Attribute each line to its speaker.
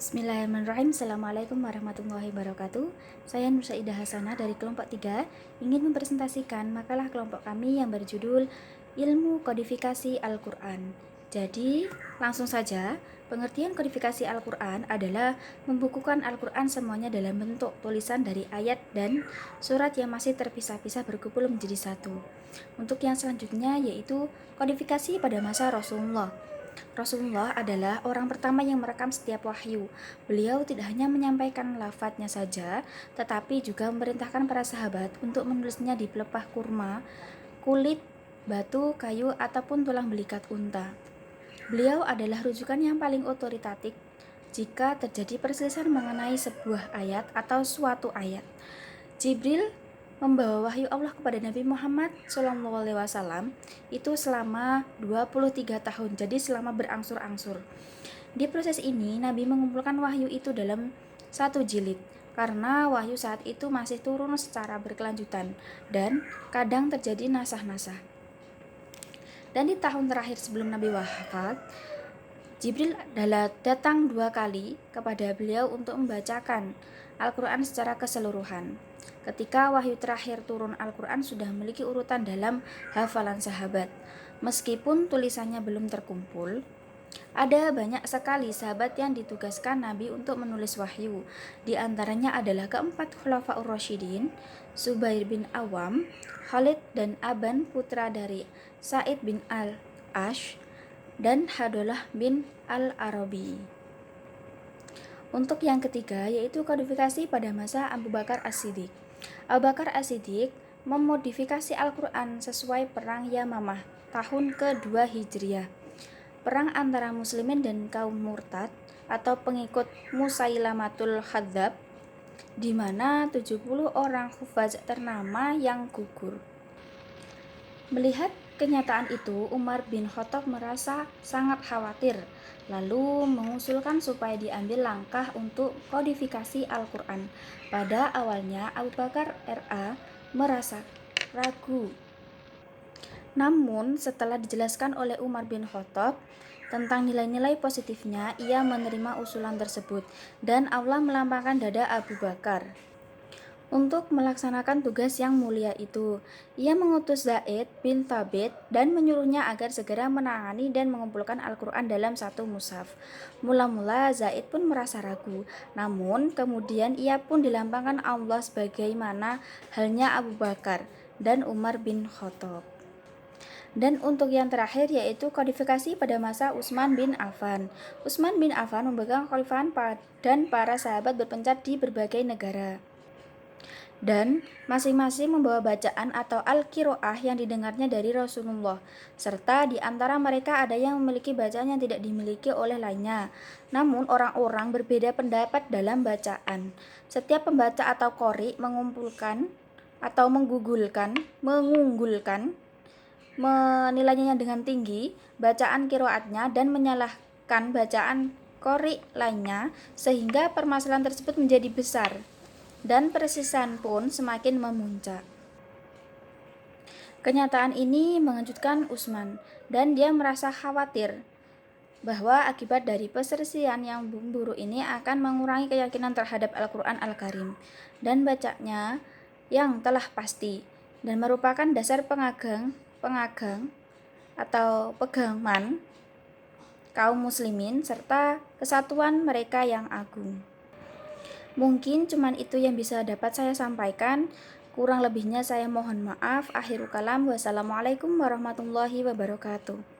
Speaker 1: Bismillahirrahmanirrahim. Assalamualaikum warahmatullahi wabarakatuh. Saya Nur Saidah Hasanah dari kelompok 3 ingin mempresentasikan makalah kelompok kami yang berjudul Ilmu Kodifikasi Al-Quran. Jadi, langsung saja, pengertian kodifikasi Al-Quran adalah membukukan Al-Quran semuanya dalam bentuk tulisan dari ayat dan surat yang masih terpisah-pisah berkumpul menjadi satu. Untuk yang selanjutnya yaitu kodifikasi pada masa Rasulullah. Rasulullah adalah orang pertama yang merekam setiap wahyu. Beliau tidak hanya menyampaikan lafadznya saja, tetapi juga memerintahkan para sahabat untuk menulisnya di pelepah kurma, kulit, batu, kayu, ataupun tulang belikat unta. Beliau adalah rujukan yang paling otoritatif jika terjadi perselisihan mengenai sebuah ayat atau suatu ayat. Jibril membawa wahyu Allah kepada Nabi Muhammad SAW itu selama 23 tahun, jadi selama berangsur-angsur. Di proses ini, Nabi mengumpulkan wahyu itu dalam satu jilid, karena wahyu saat itu masih turun secara berkelanjutan, dan kadang terjadi nasah-nasah. Dan di tahun terakhir sebelum Nabi wafat, Jibril datang 2 kali kepada beliau untuk membacakan Al-Quran secara keseluruhan. Ketika wahyu terakhir turun Al-Quran sudah memiliki urutan dalam hafalan sahabat. Meskipun tulisannya belum terkumpul, ada banyak sekali sahabat yang ditugaskan Nabi untuk menulis wahyu. Di antaranya adalah keempat Khulafaur Rasyidin, Zubair bin Awam, Khalid dan Aban putra dari Sa'id bin Al-Ash, dan Hadolah bin Al-Arabi. Untuk yang ketiga yaitu kodifikasi pada masa Abu Bakar As-Siddiq. Abu Bakar As-Siddiq memodifikasi Al-Quran sesuai perang Yamamah tahun ke-2 Hijriah. Perang antara muslimin dan kaum murtad atau pengikut Musailamatul Khadzab, di mana 70 orang hufaz ternama yang gugur. Melihat kenyataan itu, Umar bin Khattab merasa sangat khawatir, lalu mengusulkan supaya diambil langkah untuk kodifikasi Al-Quran. Pada awalnya, Abu Bakar RA merasa ragu. Namun, setelah dijelaskan oleh Umar bin Khattab tentang nilai-nilai positifnya, ia menerima usulan tersebut, dan Allah melapangkan dada Abu Bakar untuk melaksanakan tugas yang mulia itu. Ia mengutus Zaid bin Thabit dan menyuruhnya agar segera menangani dan mengumpulkan Al-Quran dalam satu mushaf. Mula-mula Zaid pun merasa ragu, namun kemudian ia pun dilambangkan Allah sebagaimana halnya Abu Bakar dan Umar bin Khattab. Dan untuk yang terakhir yaitu kodifikasi pada masa Utsman bin Affan. Utsman bin Affan memegang kekhalifahan dan para sahabat berpencar di berbagai negara, dan masing-masing membawa bacaan atau al-qiraah yang didengarnya dari Rasulullah, serta di antara mereka ada yang memiliki bacaan yang tidak dimiliki oleh lainnya. Namun orang-orang berbeda pendapat dalam bacaan. Setiap pembaca atau qori mengumpulkan atau mengunggulkan menilainya dengan tinggi bacaan qiraatnya dan menyalahkan bacaan qori lainnya, sehingga permasalahan tersebut menjadi besar dan perselisihan pun semakin memuncak. Kenyataan ini mengejutkan Utsman, dan dia merasa khawatir bahwa akibat dari perselisihan yang buruk ini akan mengurangi keyakinan terhadap Al-Quran Al-Karim dan bacanya yang telah pasti, dan merupakan dasar pengagang atau pegangan kaum muslimin serta kesatuan mereka yang agung. Mungkin cuman itu yang bisa dapat saya sampaikan. Kurang lebihnya saya mohon maaf. Akhirul kalam. Wassalamualaikum warahmatullahi wabarakatuh.